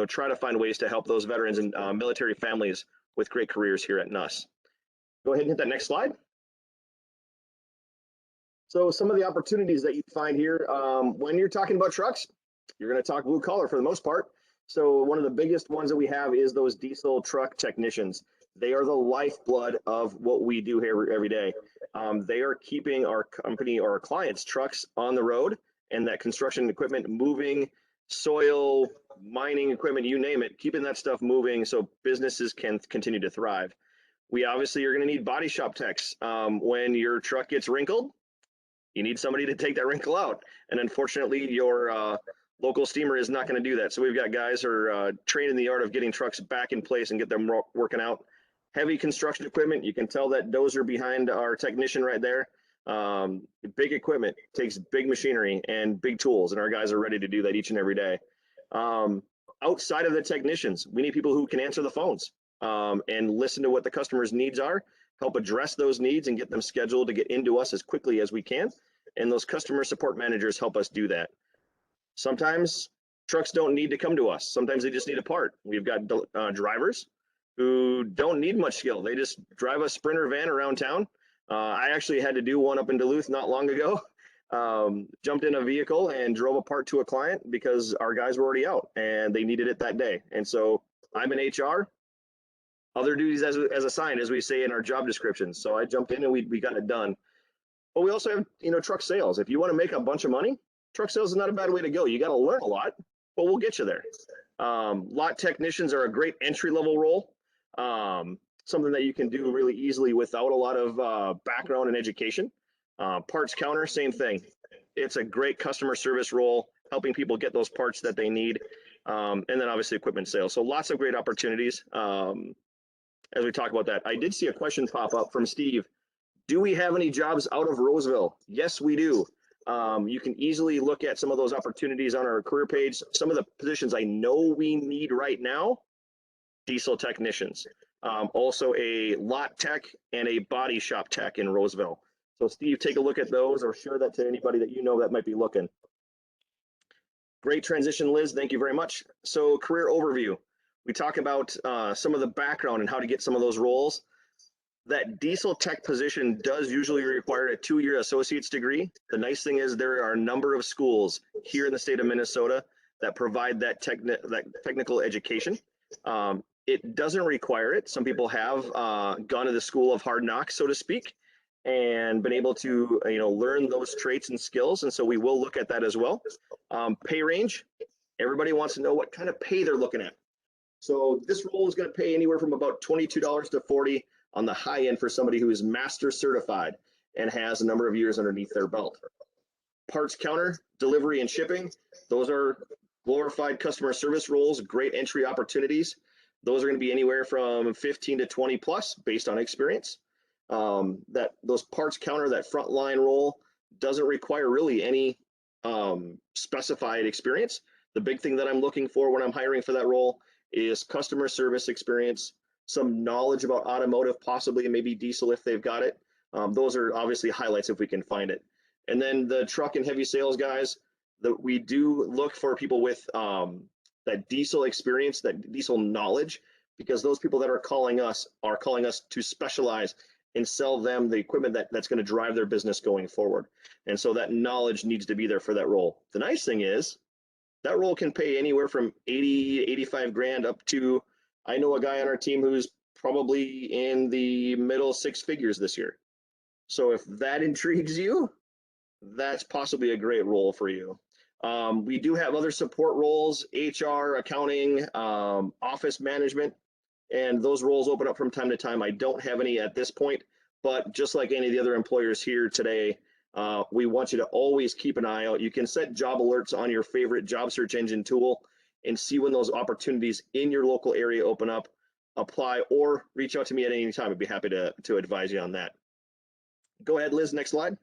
try to find ways to help those veterans and military families with great careers here at NUS. Go ahead and hit that next slide. So some of the opportunities that you find here, when you're talking about trucks, you're going to talk blue collar for the most part. So one of the biggest ones that we have is those diesel truck technicians. They are the lifeblood of what we do here every day. They are keeping our company or our clients' trucks on the road and that construction equipment moving, soil, mining equipment, you name it, keeping that stuff moving so businesses can continue to thrive. We obviously are going to need body shop techs. When your truck gets wrinkled, you need somebody to take that wrinkle out. And unfortunately, your local steamer is not going to do that. So we've got guys who are trained in the art of getting trucks back in place and get them working out. Heavy construction equipment, you can tell that dozer behind our technician right there. Big equipment takes big machinery and big tools, and our guys are ready to do that each and every day. Outside of the technicians, we need people who can answer the phones and listen to what the customer's needs are, help address those needs and get them scheduled to get into us as quickly as we can. And those customer support managers help us do that. Sometimes trucks don't need to come to us. Sometimes they just need a part. We've got drivers who don't need much skill. They just drive a Sprinter van around town. I actually had to do one up in Duluth not long ago. Jumped in a vehicle and drove a part to a client because our guys were already out and they needed it that day. And so I'm in HR, other duties as assigned, as we say in our job descriptions. So I jumped in and we got it done. But we also have, truck sales. If you want to make a bunch of money, truck sales is not a bad way to go. You got to learn a lot, but we'll get you there. Lot technicians are a great entry-level role. Something that you can do really easily without a lot of background and education. Parts counter, same thing. It's a great customer service role, helping people get those parts that they need. And then obviously equipment sales. So lots of great opportunities as we talk about that. I did see a question pop up from Steve. Do we have any jobs out of Roseville? Yes, we do. You can easily look at some of those opportunities on our career page. Some of the positions I know we need right now: diesel technicians, also a lot tech and a body shop tech in Roseville. So Steve, take a look at those or share that to anybody that you know that might be looking. Great transition, Liz. Thank you very much. So career overview. We talk about some of the background and how to get some of those roles. That diesel tech position does usually require a 2-year associate's degree. The nice thing is there are a number of schools here in the state of Minnesota that provide that technical education. It doesn't require it. Some people have gone to the school of hard knocks, so to speak, and been able to learn those traits and skills. And so we will look at that as well. Pay range. Everybody wants to know what kind of pay they're looking at. So this role is going to pay anywhere from about $22 to $40 on the high end for somebody who is master certified and has a number of years underneath their belt. Parts counter, delivery and shipping. Those are glorified customer service roles, great entry opportunities. Those are going to be anywhere from 15 to 20 plus based on experience. Those parts counter, that frontline role doesn't require really any specified experience. The big thing that I'm looking for when I'm hiring for that role is customer service experience, some knowledge about automotive, possibly, and maybe diesel if they've got it. Those are obviously highlights if we can find it. And then the truck and heavy sales guys, we do look for people with that diesel experience, that diesel knowledge, because those people that are calling us to specialize and sell them the equipment that's going to drive their business going forward. And so that knowledge needs to be there for that role. The nice thing is That role can pay anywhere from 80, 85 grand up to, I know a guy on our team who's probably in the middle six figures this year. So if that intrigues you, that's possibly a great role for you. We do have other support roles, HR, accounting, office management, and those roles open up from time to time. I don't have any at this point, but just like any of the other employers here today, we want you to always keep an eye out. You can set job alerts on your favorite job search engine tool and see when those opportunities in your local area open up, apply, or reach out to me at any time. I'd be happy to advise you on that. Go ahead, Liz, next slide.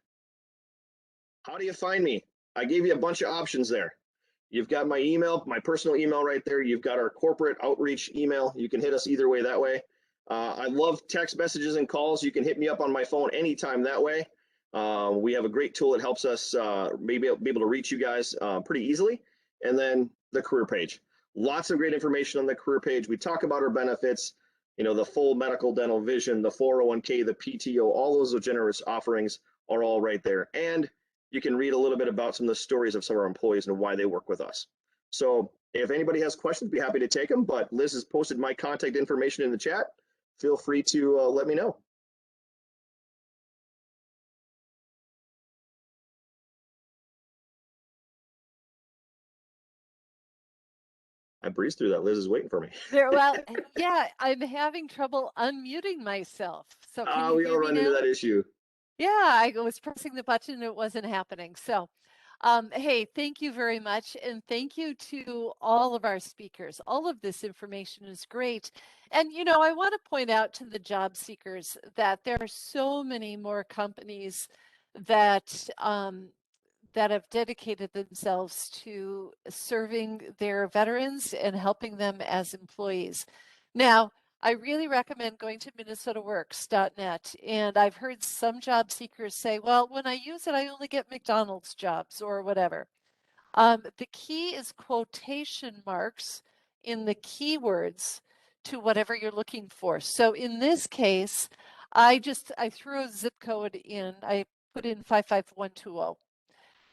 How do you find me? I gave you a bunch of options there. You've got my email, my personal email right there. You've got our corporate outreach email. You can hit us either way that way. I love text messages and calls. You can hit me up on my phone anytime that way. We have a great tool that helps us maybe be able to reach you guys pretty easily. And then the career page. Lots of great information on the career page. We talk about our benefits, you know, the full medical, dental, vision, the 401k, the PTO, all those generous offerings are all right there. And you can read a little bit about some of the stories of some of our employees and why they work with us. So if anybody has questions, be happy to take them, but Liz has posted my contact information in the chat. Feel free to let me know. I breezed through that. Liz is waiting for me. Well, yeah, I'm having trouble unmuting myself. So can you We hear all me run now? into that issue. Yeah, I was pressing the button and it wasn't happening. So, hey, thank you very much. And thank you to all of our speakers. All of this information is great. And, you know, I want to point out to the job seekers that there are so many more companies that, that have dedicated themselves to serving their veterans and helping them as employees. Now, I really recommend going to minnesotaworks.net. And I've heard some job seekers say, well, when I use it, I only get McDonald's jobs or whatever. The key is quotation marks in the keywords to whatever you're looking for. So in this case, I threw a zip code in, I put in 55120.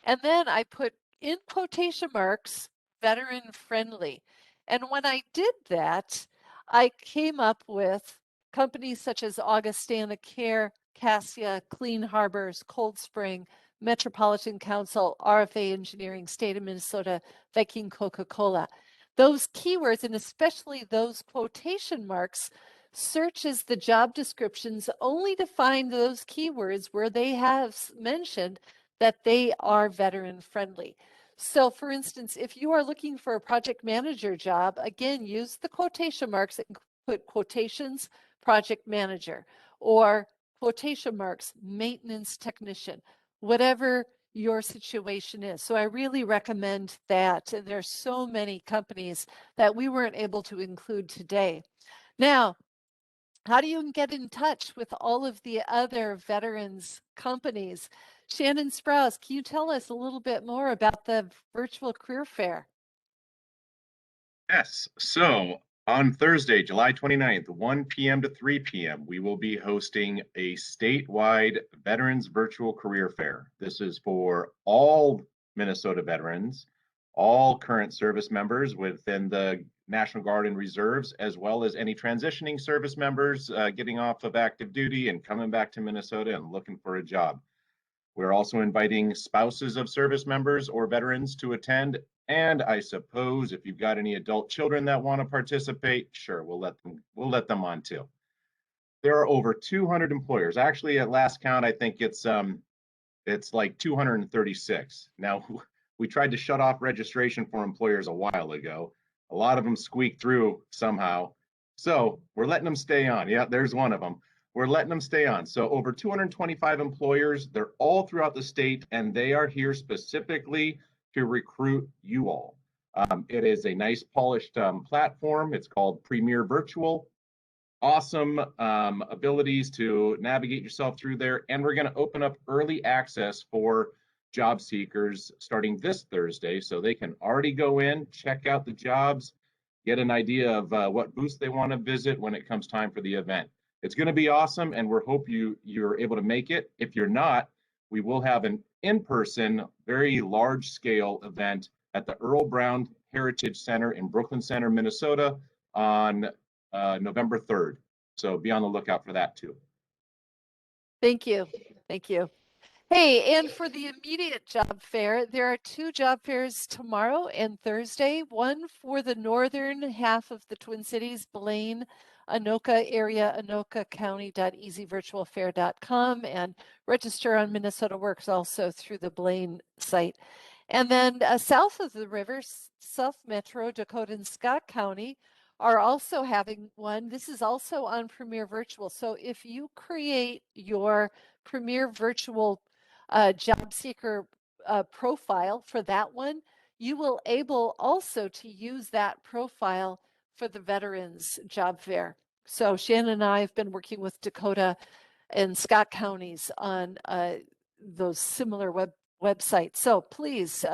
And then I put in quotation marks, veteran friendly. And when I did that, I came up with companies such as Augustana Care, Cassia, Clean Harbors, Cold Spring, Metropolitan Council, RFA Engineering, State of Minnesota, Viking Coca-Cola. Those keywords, and especially those quotation marks, searches the job descriptions only to find those keywords where they have mentioned that they are veteran friendly. So for instance, if you are looking for a project manager job, again, use the quotation marks and put quotations project manager or quotation marks maintenance technician, whatever your situation is. So I really recommend that. And there's so many companies that we weren't able to include today. Now, how do you get in touch with all of the other veterans companies? Shannon Sprouse, can you tell us a little bit more about the virtual career fair? Yes. So on Thursday, July 29th, 1 p.m. to 3 p.m., we will be hosting a statewide Veterans Virtual Career Fair. This is for all Minnesota veterans, all current service members within the National Guard and Reserves, as well as any transitioning service members getting off of active duty and coming back to Minnesota and looking for a job. We're also inviting spouses of service members or veterans to attend. And I suppose if you've got any adult children that want to participate, sure, we'll let them on too. There are over 200 employers. Actually, at last count, I think it's like 236. Now, we tried to shut off registration for employers a while ago. A lot of them squeaked through somehow. So we're letting them stay on. Yeah, there's one of them. We're letting them stay on. So over 225 employers, they're all throughout the state, and they are here specifically to recruit you all. It is a nice polished platform. It's called Premier Virtual. Awesome abilities to navigate yourself through there. And we're going to open up early access for job seekers starting this Thursday. So they can already go in, check out the jobs, get an idea of what booths they want to visit when it comes time for the event. It's going to be awesome, and we hope you're able to make it. If you're not, we will have an in-person, very large-scale event at the Earl Brown Heritage Center in Brooklyn Center, Minnesota on November 3rd. So be on the lookout for that too. Thank you. Thank you. Hey, and for the immediate job fair, there are 2 job fairs tomorrow and Thursday, one for the northern half of the Twin Cities, Blaine, Anoka area, anokacounty.easyvirtualfair.com, and register on Minnesota Works also through the Blaine site. And then south of the river, South Metro, Dakota and Scott County are also having one. This is also on Premier Virtual. So if you create your Premier Virtual job seeker profile for that one, you will able also to use that profile for the Veterans Job Fair. So Shannon and I have been working with Dakota and Scott counties on those similar websites. So please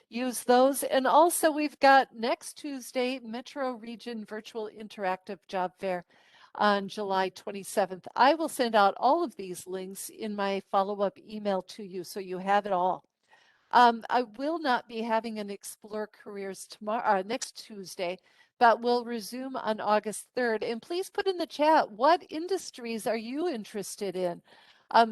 use those. And also we've got next Tuesday, Metro Region Virtual Interactive Job Fair on July 27th. I will send out all of these links in my follow-up email to you so you have it all. I will not be having an Explore Careers tomorrow, next Tuesday, but we'll resume on August 3rd. And please put in the chat, what industries are you interested in?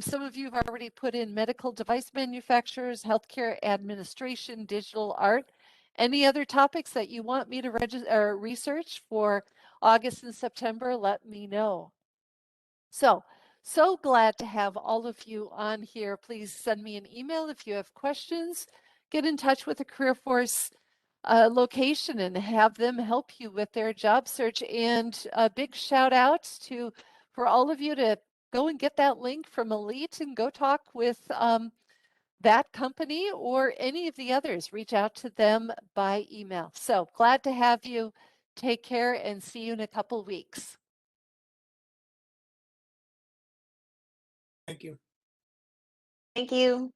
Some of you have already put in medical device manufacturers, healthcare administration, digital art. Any other topics that you want me to research for August and September, let me know. So glad to have all of you on here. Please send me an email if you have questions. Get in touch with the Career Force location and have them help you with their job search. And a big shout out for all of you to go and get that link from Elite and go talk with that company or any of the others. Reach out to them by email. So glad to have you. Take care and see you in a couple weeks. Thank you. Thank you.